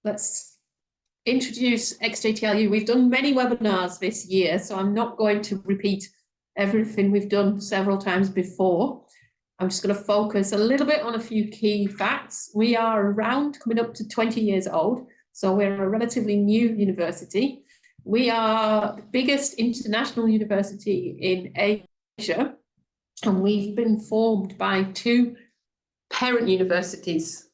let's introduce XJTLU. We've done many webinars this year, so I'm not going to repeat everything we've done several times before. I'm just going to focus a little bit on a few key facts. We are around coming up to 20 years old, so we're a relatively new university. We are the biggest international university in Asia, and we've been formed by two parent universities.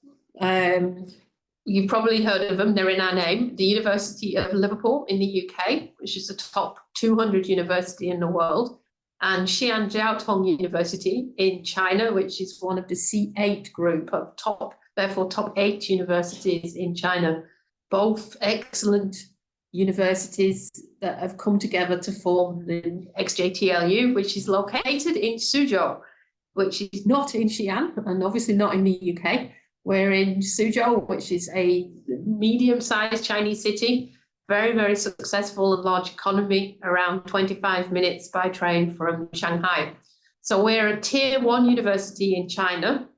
You've probably heard of them, they're in our name. The University of Liverpool in the UK, which is the top 200 university in the world, and Jiaotong University in China, which is one of the C8 group of top 8 universities in China. Both excellent universities that have come together to form the XJTLU, which is located in Suzhou, which is not in Xi'an and obviously not in the UK. We're in Suzhou, which is a medium-sized Chinese city, very, very successful and large economy, around 25 minutes by train from Shanghai. So we're a tier 1 university in China.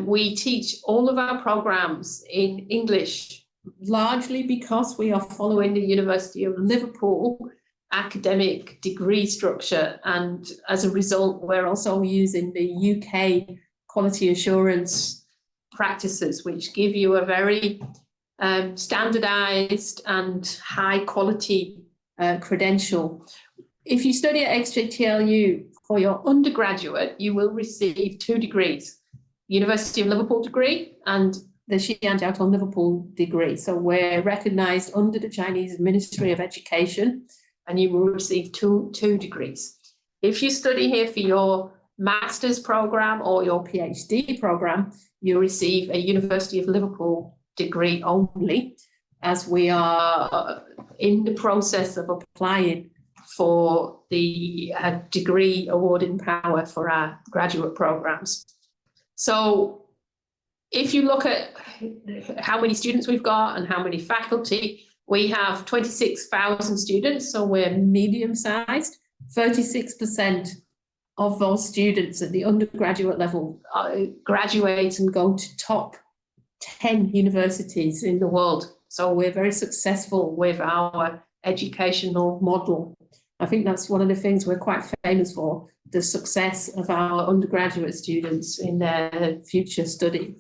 We teach all of our programs in English, largely because we are following the University of Liverpool academic degree structure. And as a result, we're also using the UK quality assurance practices, which give you a very standardized and high quality credential. If you study at XJTLU for your undergraduate, you will receive 2 degrees, University of Liverpool degree and the Jiaotong Liverpool degree. So we're recognized under the Chinese Ministry of Education, and you will receive two degrees. If you study here for your master's program or your PhD program, you receive a University of Liverpool degree only, as we are in the process of applying for the degree awarding power for our graduate programs. So if you look at how many students we've got and how many faculty, we have 26,000 students, so we're medium-sized. 36% of those students at the undergraduate level graduate and go to top 10 universities in the world. So we're very successful with our educational model. I think that's one of the things we're quite famous for, the success of our undergraduate students in their future study.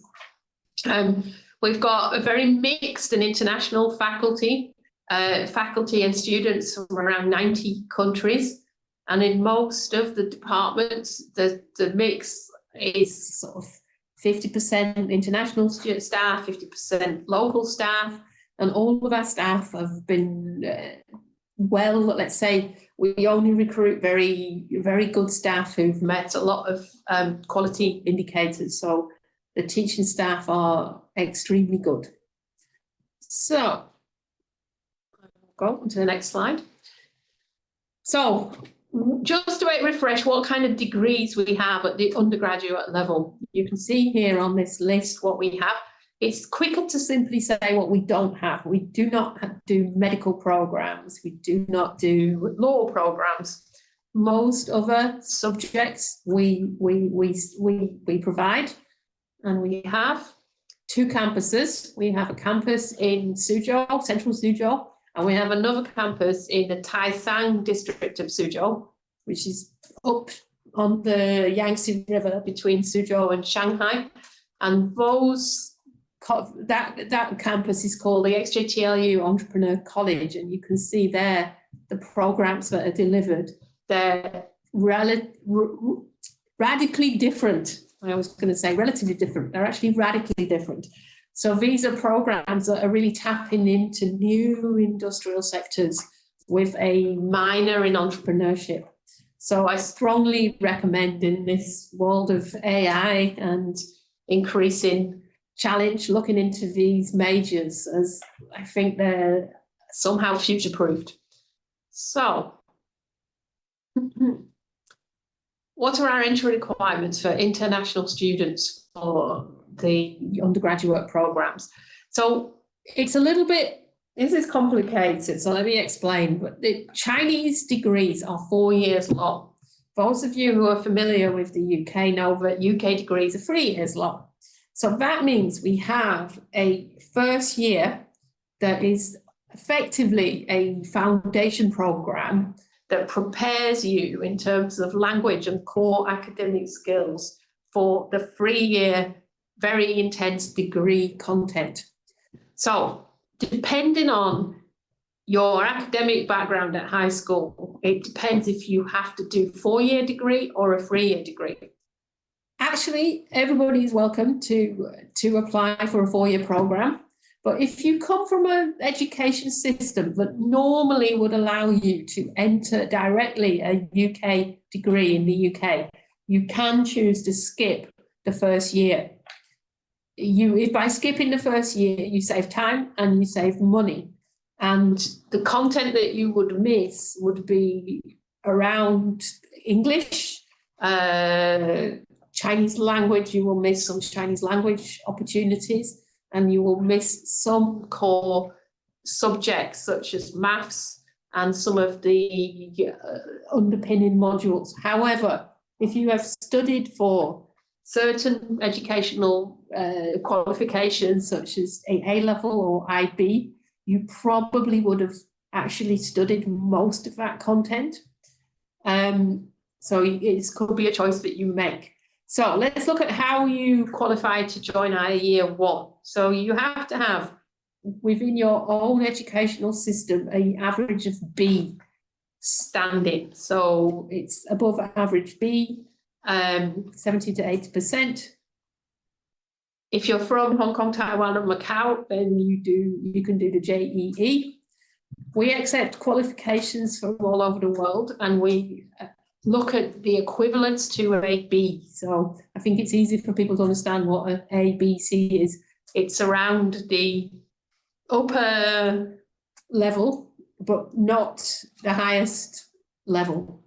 We've got a very mixed and international faculty and students from around 90 countries. And in most of the departments, the mix is sort of 50% international staff, 50% local staff, and all of our staff have been, well, let's say, we only recruit very, very good staff who've met a lot of quality indicators. So the teaching staff are extremely good. So, go on to the next slide. So, just to refresh what kind of degrees we have at the undergraduate level. You can see here on this list what we have. It's quicker to simply say what we don't have. We do not do medical programs. We do not do law programs. Most other subjects we provide. And we have 2 campuses. We have a campus in Suzhou, central Suzhou, and we have another campus in the Taishan district of Suzhou, which is up on the Yangtze River between Suzhou and Shanghai. And that campus is called the XJTLU Entrepreneur College, and you can see there the programs that are delivered. They're radically different. I was going to say relatively different. They're actually radically different. So these are programs that are really tapping into new industrial sectors with a minor in entrepreneurship. So I strongly recommend, in this world of AI and increasing challenge, looking into these majors, as I think they're somehow future-proofed. So what are our entry requirements for international students for the undergraduate programs? So it's a little bit, this is complicated, so let me explain. But the Chinese degrees are 4 years long. Those of you who are familiar with the UK know that UK degrees are 3 years long. So that means we have a first year that is effectively a foundation program that prepares you in terms of language and core academic skills for the 3-year, very intense degree content. So depending on your academic background at high school, it depends if you have to do a 4-year degree or a 3-year degree. Actually, everybody is welcome to apply for a 4-year program. But if you come from an education system that normally would allow you to enter directly a UK degree in the UK, you can choose to skip the first year. If by skipping the first year, you save time and you save money. And the content that you would miss would be around English, Chinese language. You will miss some Chinese language opportunities, and you will miss some core subjects such as maths and some of the underpinning modules. However, if you have studied for certain educational qualifications such as A-level or IB, you probably would have actually studied most of that content. So it could be a choice that you make. So let's look at how you qualify to join our year 1. So you have to have within your own educational system an average of B standing. So it's above average B, 70 to 80%. If you're from Hong Kong, Taiwan, and Macau, then you can do the JEE. We accept qualifications from all over the world, and we look at the equivalence to an A-B. So I think it's easy for people to understand what an A-B-C is. It's around the upper level, but not the highest level.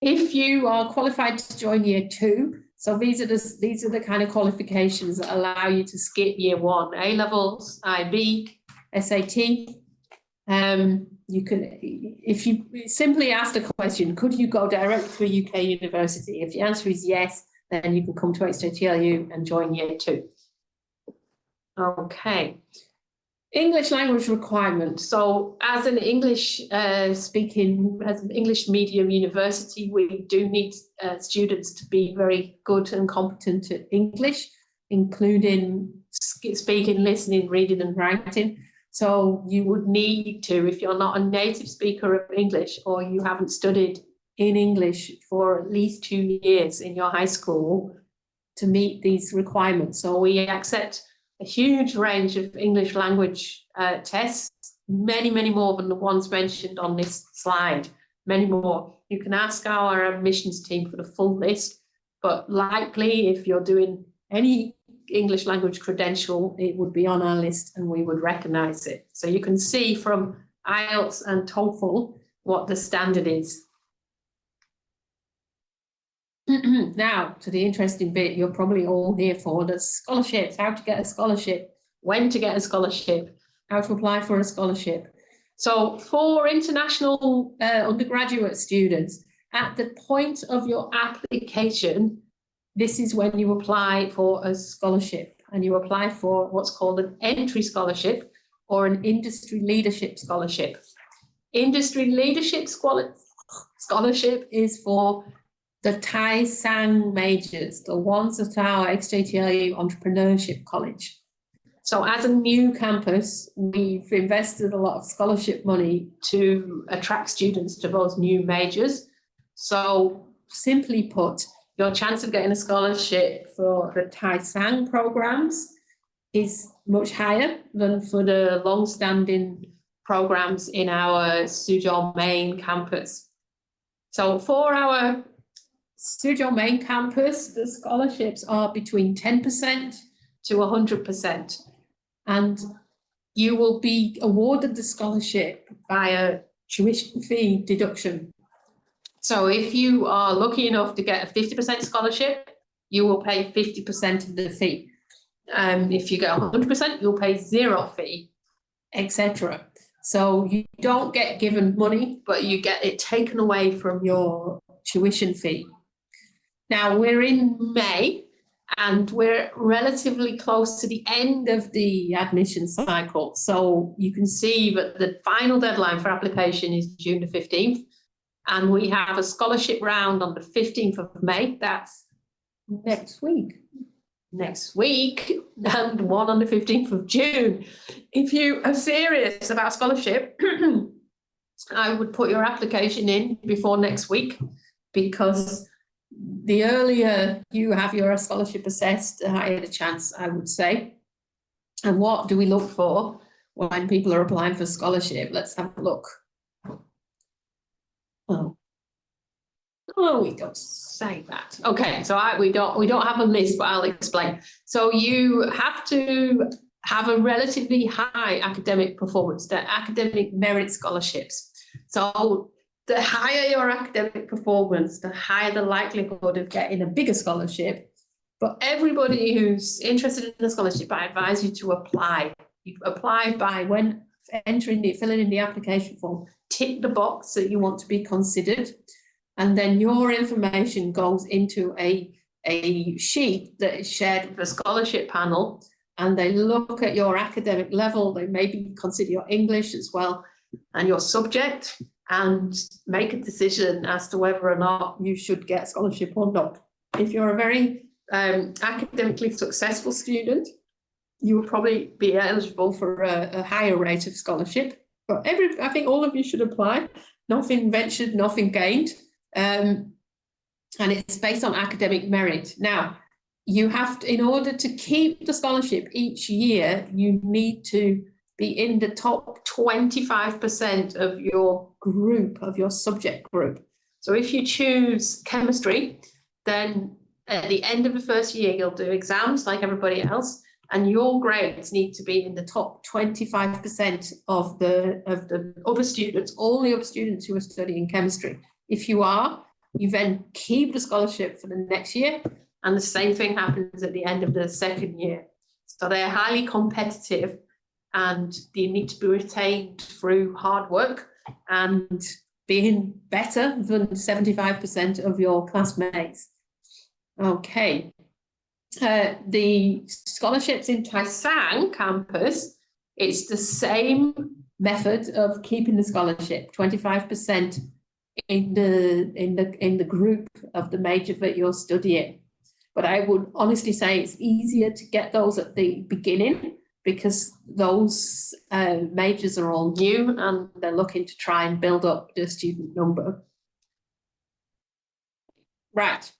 If you are qualified to join year 2, so these are the kind of qualifications that allow you to skip year 1, A-levels, IB, SAT. You can, if you simply ask the question, could you go direct to a UK university? If the answer is yes, then you can come to XJTLU and join year 2. Okay. English language requirement. So as an English as an English medium university, we do need students to be very good and competent at English, including speaking, listening, reading and writing. So you would need to, if you're not a native speaker of English or you haven't studied in English for at least 2 years in your high school, to meet these requirements. So we accept a huge range of English language tests, many, many more than the ones mentioned on this slide, many more. You can ask our admissions team for the full list, but likely if you're doing any English language credential, it would be on our list and we would recognise it. So you can see from IELTS and TOEFL what the standard is. Now, to the interesting bit you're probably all here for, the scholarships, how to get a scholarship, when to get a scholarship, how to apply for a scholarship. So for international undergraduate students, at the point of your application, this is when you apply for a scholarship, and you apply for what's called an entry scholarship or an industry leadership scholarship. Industry leadership scholarship is for the Tai Sang majors, the ones that are XJTLU Entrepreneurship College. So as a new campus, we've invested a lot of scholarship money to attract students to those new majors. So simply put, your chance of getting a scholarship for the Tai Sang programs is much higher than for the long-standing programs in our Suzhou main campus. So for our Suzhou main campus, the scholarships are between 10% to 100%. And you will be awarded the scholarship by a tuition fee deduction. So if you are lucky enough to get a 50% scholarship, you will pay 50% of the fee. If you get 100%, you'll pay 0 fee, etc. So you don't get given money, but you get it taken away from your tuition fee. Now we're in May, And we're relatively close to the end of the admission cycle. So you can see that the final deadline for application is June the 15th. And we have a scholarship round on the 15th of May. That's next week. And one on the 15th of June. If you are serious about scholarship, I would put your application in before next week, because the earlier you have your scholarship assessed, the higher the chance, I would say. And what do we look for when people are applying for scholarship? Let's have a look. Oh, we don't say that. Okay, so we don't have a list, but I'll explain. So you have to have a relatively high academic performance, the academic merit scholarships. So the higher your academic performance, the higher the likelihood of getting a bigger scholarship. But everybody who's interested in the scholarship, I advise you to apply. You apply by when filling in the application form, tick the box that you want to be considered. And then your information goes into a sheet that is shared with the scholarship panel, and they look at your academic level. They maybe consider your English as well and your subject, and make a decision as to whether or not you should get a scholarship or not. If you're a very academically successful student, you will probably be eligible for a higher rate of scholarship. But I think all of you should apply. Nothing ventured, nothing gained. And it's based on academic merit. Now, you have to, in order to keep the scholarship each year, you need to be in the top 25% of your group, of your subject group. So if you choose chemistry, then at the end of the first year, you'll do exams like everybody else, and your grades need to be in the top 25% of the other students, all the other students who are studying chemistry. If you are, you then keep the scholarship for the next year, and the same thing happens at the end of the second year. So they're highly competitive, and you need to be retained through hard work and being better than 75% of your classmates. Okay. The scholarships in Taisang campus, it's the same method of keeping the scholarship, 25% in the group of the major that you're studying. But I would honestly say it's easier to get those at the beginning, because those majors are all new and they're looking to try and build up the student number. Right.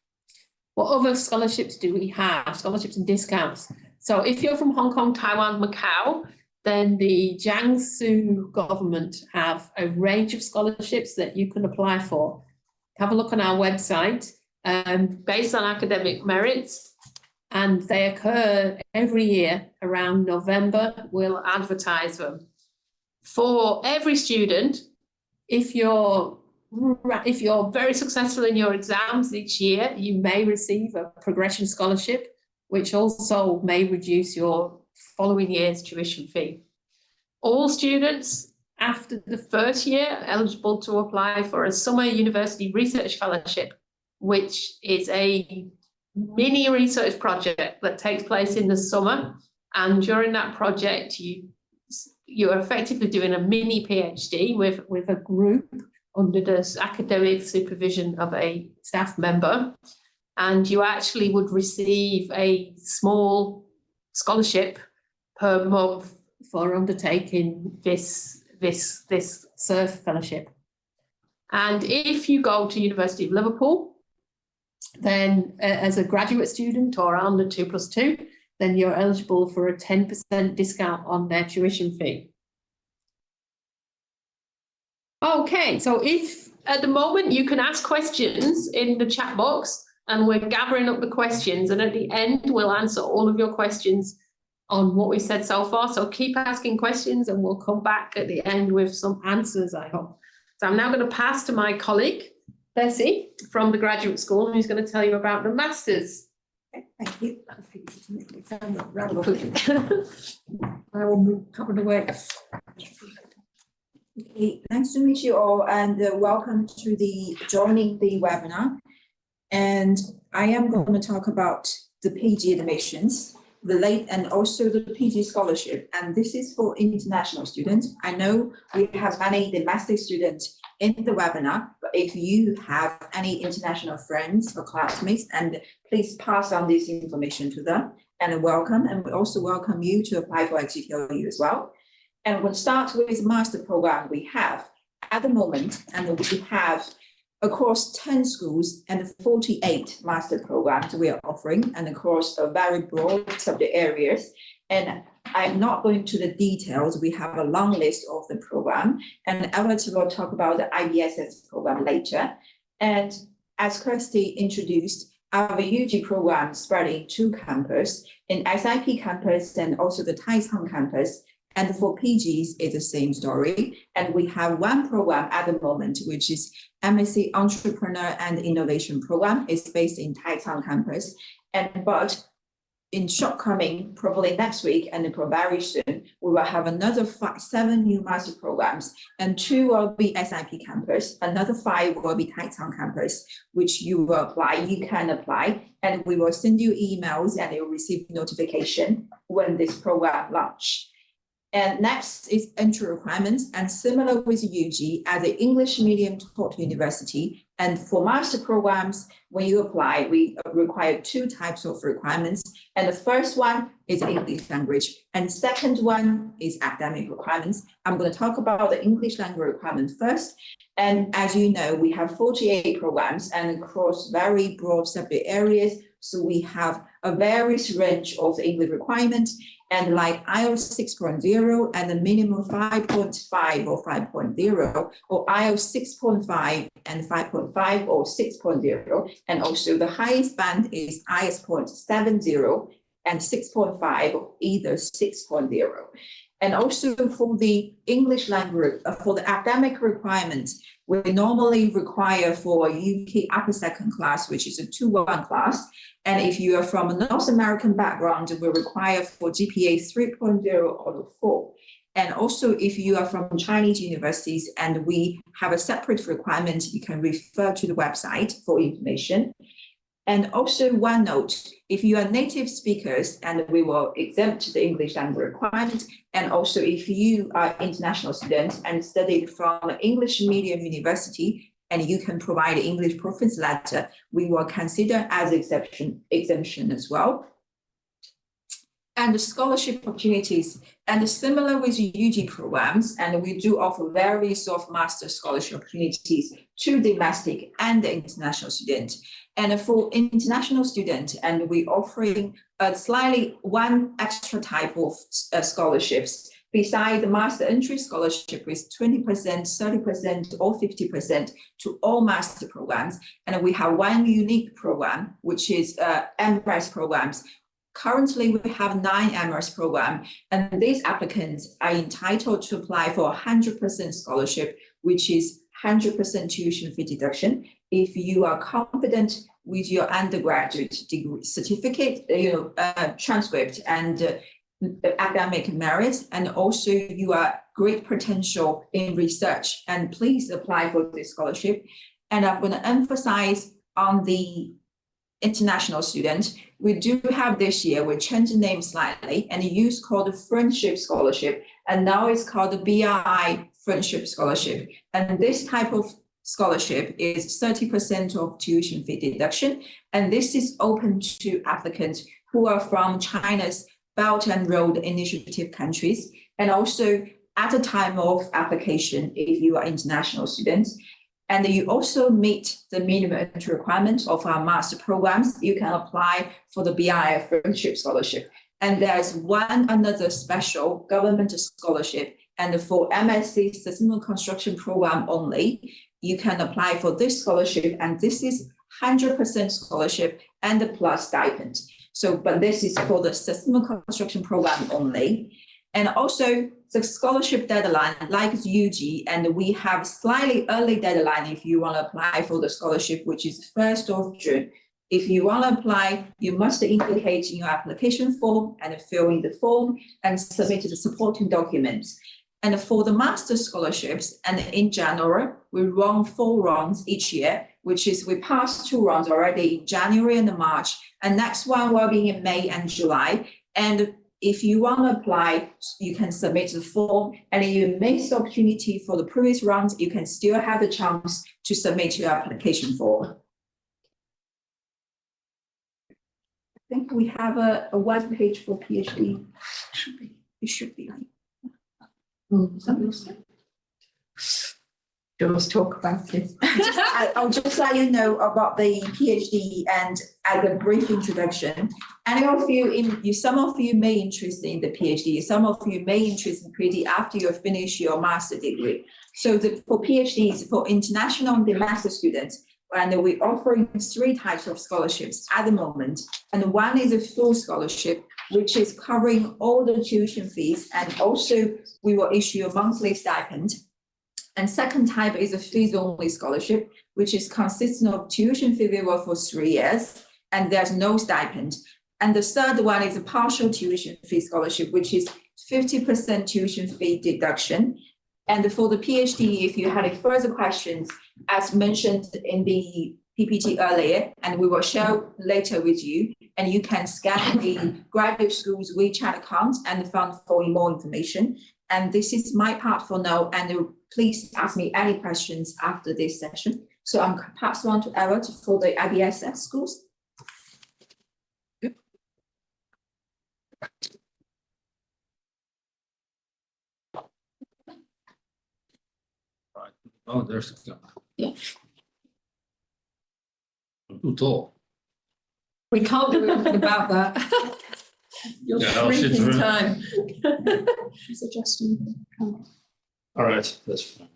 What other scholarships do we have? Scholarships and discounts. So if you're from Hong Kong, Taiwan, Macau, then the Jiangsu government have a range of scholarships that you can apply for. Have a look on our website, based on academic merits, and they occur every year around November. We'll advertise them. For every student, if you're very successful in your exams each year, you may receive a progression scholarship, which also may reduce your following year's tuition fee. All students after the first year are eligible to apply for a summer university research fellowship, which is a mini research project that takes place in the summer. And during that project, you're effectively doing a mini PhD with a group under the academic supervision of a staff member. And you actually would receive a small scholarship per month for undertaking this SURF fellowship. And if you go to University of Liverpool, then as a graduate student or on the 2+2, then you're eligible for a 10% discount on their tuition fee. Okay, so if at the moment you can ask questions in the chat box, and we're gathering up the questions, and at the end we'll answer all of your questions on what we said so far. So keep asking questions and we'll come back at the end with some answers, I hope. So I'm now going to pass to my colleague, Bessie, from the graduate school, who's going to tell you about the Masters. Thank you. I will move out of the way. Okay, nice to meet you all, and welcome to joining the webinar. And I am going to talk about the PG admissions and also the PG scholarship. And this is for international students. I know we have many domestic students in the webinar, but if you have any international friends or classmates, and please pass on this information to them and welcome. And we also welcome you to apply for XJTLU as well. And we'll start with master program we have at the moment, and we have across 10 schools and 48 master programs we are offering, and across a very broad subject areas. And I'm not going to the details. We have a long list of the program, and Albert will talk about the IBSS program later. And as Kirsty introduced, our UG program spread in 2 campuses, in SIP campus and also the Taicang campus. And for PGs, it's the same story. And we have 1 program at the moment, which is MSc Entrepreneur and Innovation program. It's based in Taicang campus. But in shortcoming, probably next week and very soon, we will have another 7 new master programs, and 2 will be SIP campus. Another 5 will be Taicang campus, which you will apply. You can apply, and we will send you emails, and you will receive notification when this program launch. And next is entry requirements, and similar with UG as an English medium taught university. And for master programs, when you apply, we require 2 types of requirements. And the first one is English language, and second one is academic requirements. I'm going to talk about the English language requirement first. And as you know, we have 48 programs and across very broad subject areas. So we have a various range of the English requirements, and like IELTS 6.0 and the minimum 5.5 or 5.0, or IELTS 6.5 and 5.5 or 6.0. And also the highest band is IELTS 0.70 and 6.5 or either 6.0. And also for the English language, for the academic requirements, we normally require for UK upper second class, which is a 2-1 class. And if you are from a North American background, we require for GPA 3.0 or 4. And also if you are from Chinese universities and we have a separate requirement, you can refer to the website for information. And also one note, if you are native speakers, and we will exempt the English language requirement, and also if you are international students and studied from an English medium university, and you can provide English proficiency letter, we will consider as exemption as well. And the scholarship opportunities, and similar with UG programs, and we do offer various of master scholarship opportunities to domestic and international students. And for international students, and we're offering a slightly 1 extra type of scholarships besides the master entry scholarship with 20%, 30%, or 50% to all master programs. And we have 1 unique program, which is MRS programs. Currently, we have 9 MRS programs, and these applicants are entitled to apply for 100% scholarship, which is 100% tuition fee deduction. If you are confident with your undergraduate degree certificate, transcript and academic merits, and also you are great potential in research, and please apply for this scholarship. And I'm going to emphasize on the international student. We do have this year, we changed the name slightly and used called Friendship Scholarship, and now it's called the BRI Friendship Scholarship. And this type of scholarship is 30% of tuition fee deduction, and this is open to applicants who are from China's Belt and Road Initiative countries, and also at the time of application if you are international students. And you also meet the minimum entry requirement of our master programs. You can apply for the BI Friendship Scholarship. And there's another special government scholarship. And for MSc Sustainable Construction Program only, you can apply for this scholarship. And this is 100% scholarship and the plus stipend. But this is for the Sustainable Construction Program only. And also the scholarship deadline, like UG, and we have slightly early deadline if you want to apply for the scholarship, which is 1st of June. If you want to apply, you must indicate in your application form and fill in the form and submit the supporting documents. And for the master scholarships, and in general, we run 4 rounds each year. which is we passed 2 rounds already, January and March, and next one will be in May and July. And if you want to apply, you can submit the form, and if you miss the opportunity for the previous rounds, you can still have the chance to submit your application form. I think we have a web page for PhD. It should be. Just talk about it. I'll just let you know about the PhD and as a brief introduction. Some of you may interested in the PhD, some of you may interested in PhD after you finish your master degree. So for PhDs, for international and domestic students, and we're offering 3 types of scholarships at the moment. And one is a full scholarship, which is covering all the tuition fees, and also we will issue a monthly stipend. And second type is a fees-only scholarship, which is consisting of tuition fee waiver for 3 years, and there's no stipend. And the third one is a partial tuition fee scholarship, which is 50% tuition fee deduction. And for the PhD, if you had any further questions, as mentioned in the PPT earlier, and we will share later with you, and you can scan the graduate school's WeChat account and find for more information. And this is my part for now, and please ask me any questions after this session. So I'm pass on to Eva for the IBSS schools. Right. Oh, there's the camera. Yeah. Too tall. We can't do anything about that. You're shrinking time. She's adjusting. All right, that's fine.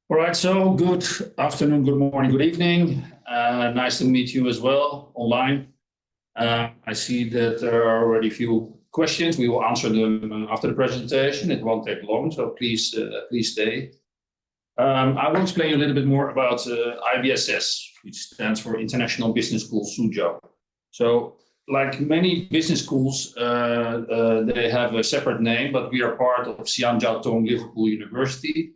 All right, so good afternoon, good morning, good evening. Nice to meet you as well online. I see that there are already a few questions. We will answer them after the presentation. It won't take long, so please stay. I will explain you a little bit more about IBSS, which stands for International Business School Suzhou. So, like many business schools, they have a separate name, but we are part of Xi'an Jiaotong Liverpool University.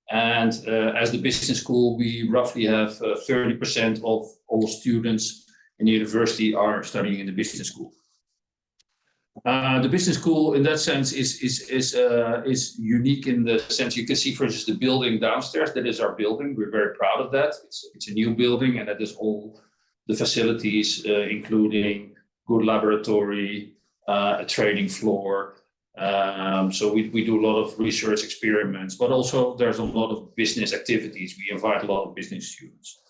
And as the business school, we roughly have 30% of all students in the university are studying in the business school. The business school, in that sense, is unique in the sense you can see, for instance, the building downstairs. That is our building. We're very proud of that. It's a new building, and that is all the facilities, including good laboratory, a training floor. So we do a lot of research experiments, but also there's a lot of business activities. We invite a lot of business students.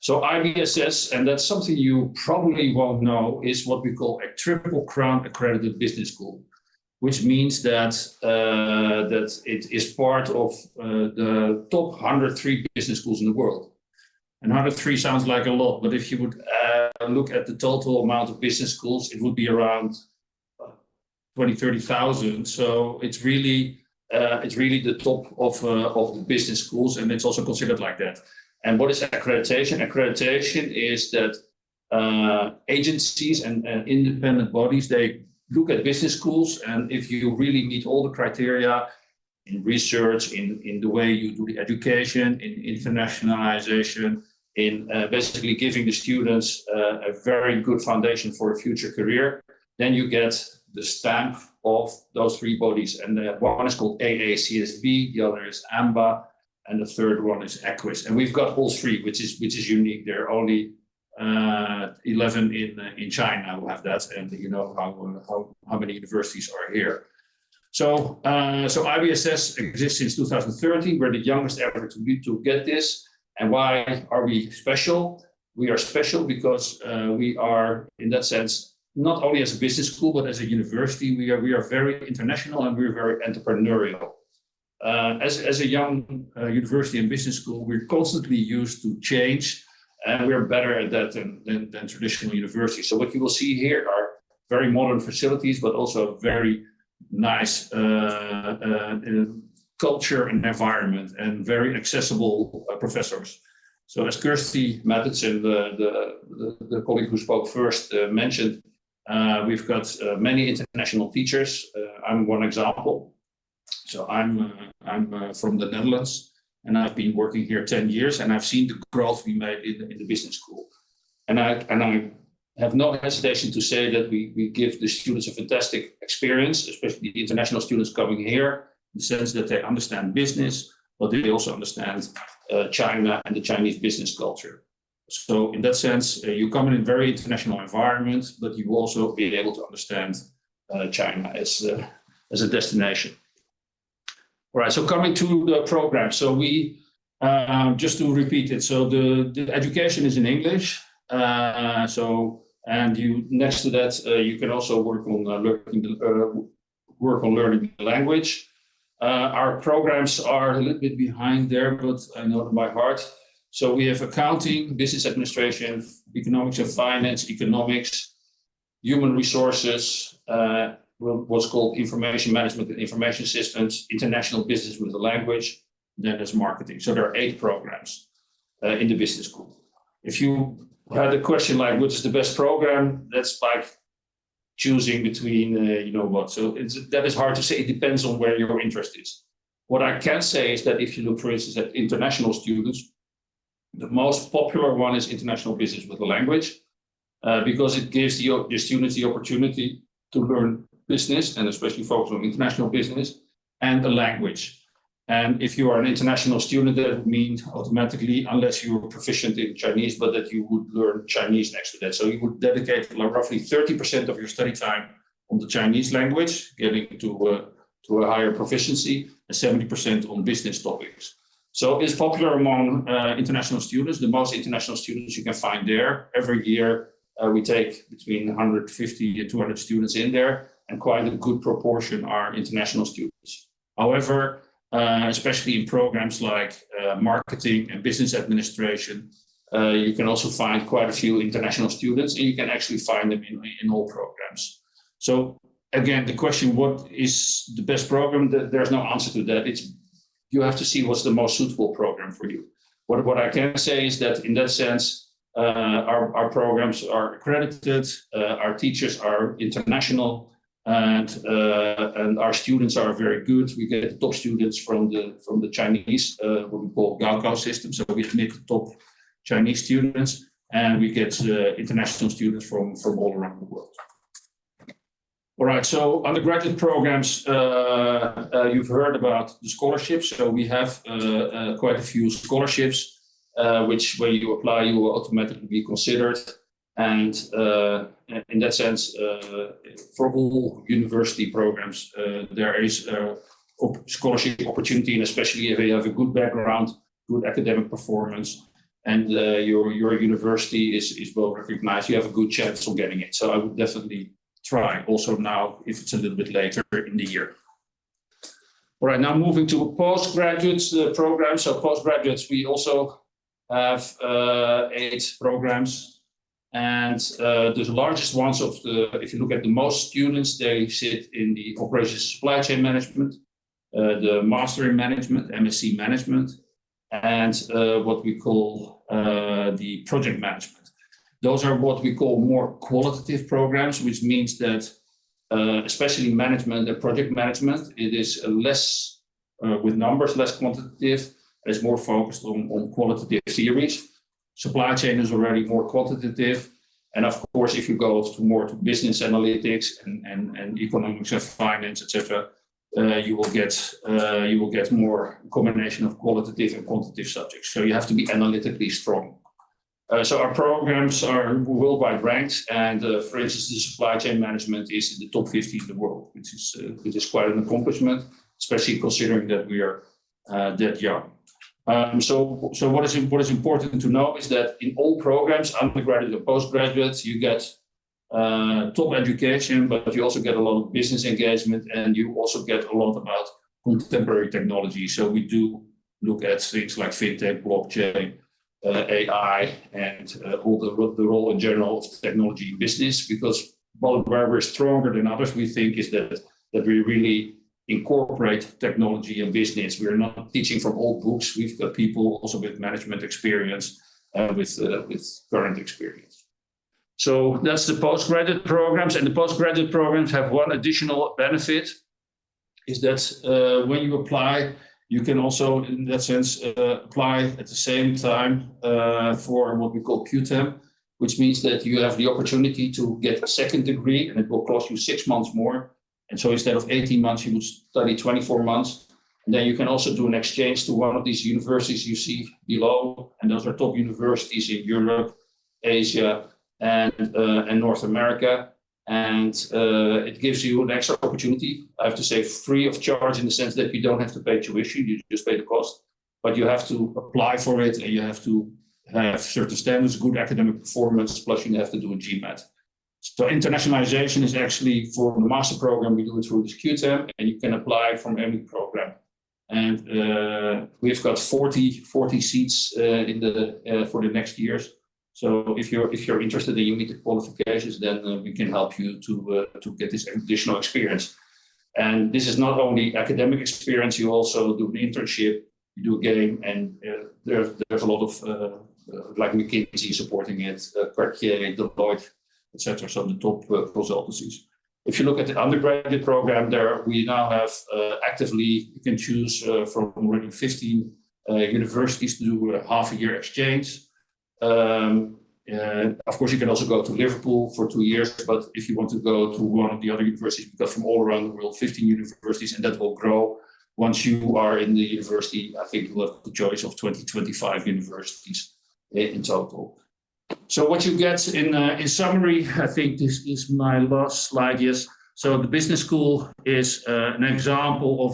So IBSS, and that's something you probably won't know, is what we call a Triple Crown accredited business school, which means that that it is part of the top 103 business schools in the world. And 103 sounds like a lot, but if you would look at the total amount of business schools, it would be around 30,000. So it's really the top of the business schools, and it's also considered like that. And what is accreditation? Accreditation is that agencies and independent bodies, they look at business schools, and if you really meet all the criteria in research, in the way you do the education, in internationalization, in basically giving the students a very good foundation for a future career, then you get the stamp of those 3 bodies. And one is called AACSB, the other is AMBA, and the third one is EQUIS. And we've got all 3, which is unique. There are only 11 in China who have that, and you know how many universities are here. So IBSS exists since 2013. We're the youngest ever to get this. And why are we special? We are special because we are, in that sense, not only as a business school, but as a university, we are very international and we're very entrepreneurial. As a young university and business school, we're constantly used to change, and we're better at that than traditional universities. So what you will see here are very modern facilities, but also very nice culture and environment, and very accessible professors. So as Kirsty Mattison, the colleague who spoke first, mentioned, we've got many international teachers. I'm one example. So I'm from the Netherlands, and I've been working here 10 years, and I've seen the growth we made in the business school. And I have no hesitation to say that we give the students a fantastic experience, especially the international students coming here, in the sense that they understand business, but they also understand China and the Chinese business culture. So in that sense, you come in a very international environment, but you will also be able to understand China as a destination. All right, so coming to the program. So we, just to repeat it, so the education is in English. And you next to that, you can also work on learning the language. Our programs are a little bit behind there, but I know them by heart. So we have accounting, business administration, economics and finance, economics, human resources, what's called information management and information systems, international business with the language, then there's marketing. So there are 8 programs in the business school. If you had a question like, which is the best program? That's like choosing between, you know what. So that is hard to say. It depends on where your interest is. What I can say is that if you look, for instance, at international students, the most popular one is international business with the language, because it gives the students the opportunity to learn business, and especially focus on international business and the language. And if you are an international student, that would mean automatically, unless you are proficient in Chinese, but that you would learn Chinese next to that. So you would dedicate roughly 30% of your study time on the Chinese language, getting to a higher proficiency, and 70% on business topics. So it's popular among international students. The most international students you can find there. Every year we take between 150 and 200 students in there, and quite a good proportion are international students. However, especially in programs like marketing and business administration, you can also find quite a few international students, and you can actually find them in all programs. So again, the question, what is the best program? There's no answer to that. You have to see what's the most suitable program for you. What I can say is that in that sense, our programs are accredited, our teachers are international, and our students are very good. We get the top students from the Chinese, what we call Gaokao system. So we admit the top Chinese students, and we get international students from all around the world. All right, so undergraduate programs, you've heard about the scholarships. So we have quite a few scholarships, which when you apply, you will automatically be considered. And in that sense, for all university programs, there is a scholarship opportunity, and especially if you have a good background, good academic performance, and your university is well recognized, you have a good chance of getting it. So I would definitely try also now, if it's a little bit later in the year. All right, now moving to postgraduate programs. So postgraduates, we also have 8 programs. And the largest ones if you look at the most students, they sit in the operations supply chain management, the master in management, MSc management, and what we call the project management. Those are what we call more qualitative programs, which means that especially management and project management, it is less with numbers, less quantitative. It's more focused on qualitative theories. Supply chain is already more quantitative. And of course, if you go more to business analytics and economics and finance, etc., you will get more combination of qualitative and quantitative subjects. So you have to be analytically strong. So our programs are worldwide ranked, and for instance, the supply chain management is in the top 50 in the world, which is quite an accomplishment, especially considering that we are that young. So what is important to know is that in all programs, undergraduate and postgraduate, you get top education, but you also get a lot of business engagement, and you also get a lot about contemporary technology. So we do look at things like fintech, blockchain, AI, and all the role in general of technology in business, because where we're stronger than others, we think, is that we really incorporate technology and business. We're not teaching from old books. We've got people also with management experience, with current experience. So that's the postgraduate programs, and the postgraduate programs have one additional benefit, is that when you apply, You can also, in that sense, apply at the same time for what we call QTEM, which means that you have the opportunity to get a second degree, and it will cost you 6 months more. And so instead of 18 months, you would study 24 months. And then you can also do an exchange to one of these universities you see below. And those are top universities in Europe, Asia, and North America. And it gives you an extra opportunity, I have to say, free of charge, in the sense that you don't have to pay tuition, you just pay the cost. But you have to apply for it, and you have to have certain standards, good academic performance, plus you have to do a GMAT. So internationalization is actually, for the master program, we do it through this QTEM, and you can apply from any program. And we've got 40 seats in the for the next years. So if you're interested and you meet the qualifications, then we can help you to get this additional experience. And this is not only academic experience; you also do an internship, you do a game, and there's a lot of like McKinsey supporting it, Cartier, Deloitte, etc. So the top consultancies. If you look at the undergraduate program, there we now have actively, you can choose from already 15 universities to do a half-a-year exchange. Of course, you can also go to Liverpool for 2 years, but if you want to go to one of the other universities, we've got from all around the world 15 universities, and that will grow. Once you are in the university, I think you'll have the choice of 20-25 universities in total. So what you get in summary, I think this is my last slide. Yes. So the business school is an example of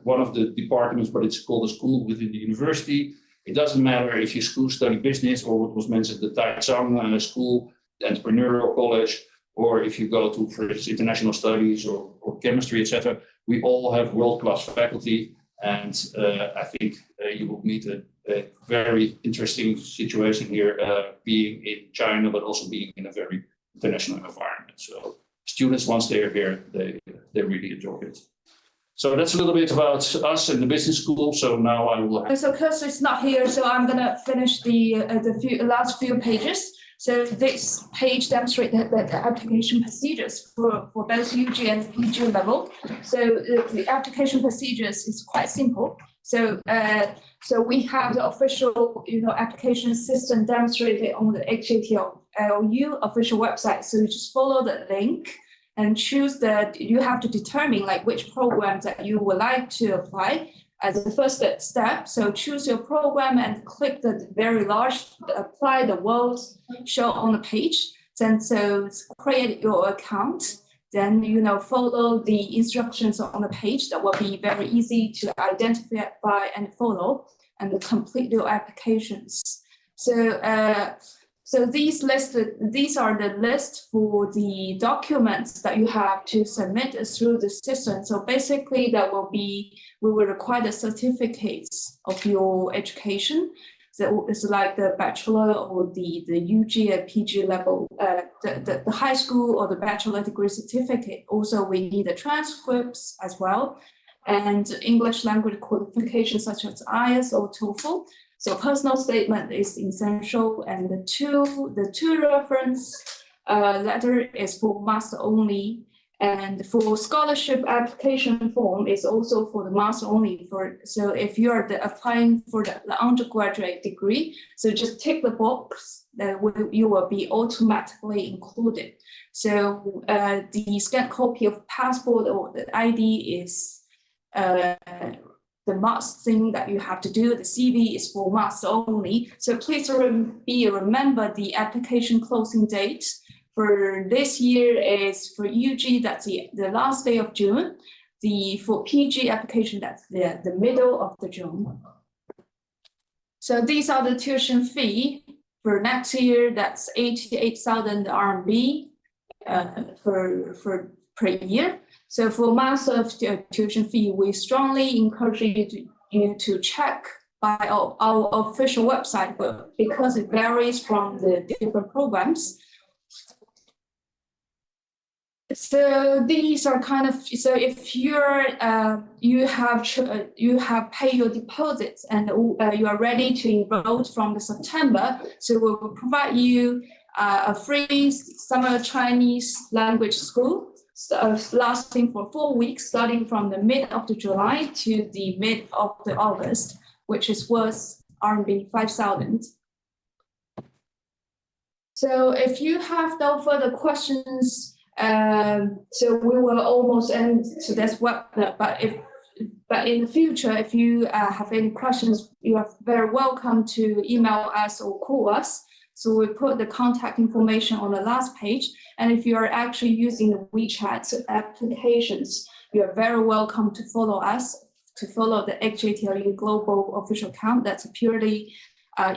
one of the departments, but it's called a school within the university. It doesn't matter if you study business, or what was mentioned, the Taizang school, the entrepreneurial college, or if you go to, for instance, international studies or chemistry, etc. We all have world-class faculty, and I think you will meet a very interesting situation here, being in China, but also being in a very international environment. So students, once they are here, they really enjoy it. So that's a little bit about us and the business school. So now I will. So Kirsty is not here, so I'm gonna finish the last few pages. So this page demonstrates the application procedures for both UG and PG level. So the application procedures is quite simple. So we have the official application system demonstrated on the XJTLU official website. So you just follow the link and choose you have to determine like which programs that you would like to apply as the first step. So choose your program and click the very large apply the words show on the page. Then so create your account. Then follow the instructions on the page. That will be very easy to identify and follow and complete your applications. So these are the list for the documents that you have to submit through the system. So basically we will require the certificates of your education. So it's like the bachelor or the UG and PG level, the high school or the bachelor degree certificate. Also, we need the transcripts as well, and English language qualifications such as IELTS or TOEFL. So personal statement is essential, and the two reference letter is for master only, and for scholarship application form is also for the master only. So if you are applying for the undergraduate degree, so just tick the box that you will be automatically included. So the scanned copy of passport or the ID is the must thing that you have to do. The CV is for master only. So please remember the application closing date for this year is for UG, that's the last day of June. For PG application, that's the middle of the June. So these are the tuition fee for next year. That's 88,000 RMB per year. So for master tuition fee, we strongly encourage you to check by our official website, but because it varies from the different programs. So these are kind of, so if you have paid your deposits and you are ready to enroll from the September, so we will provide you a free summer Chinese language school lasting for 4 weeks, starting from the mid of the July to the mid of the August, which is worth RMB 5,000. So if you have no further questions, so we will almost end today's webinar. But in the future, if you have any questions, you are very welcome to email us or call us. So we put the contact information on the last page. And if you are actually using the WeChat applications, you are very welcome to follow us, to follow the XJTLU Global Official Account. That's a purely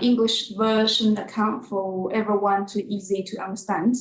English version account for everyone to easy to understand.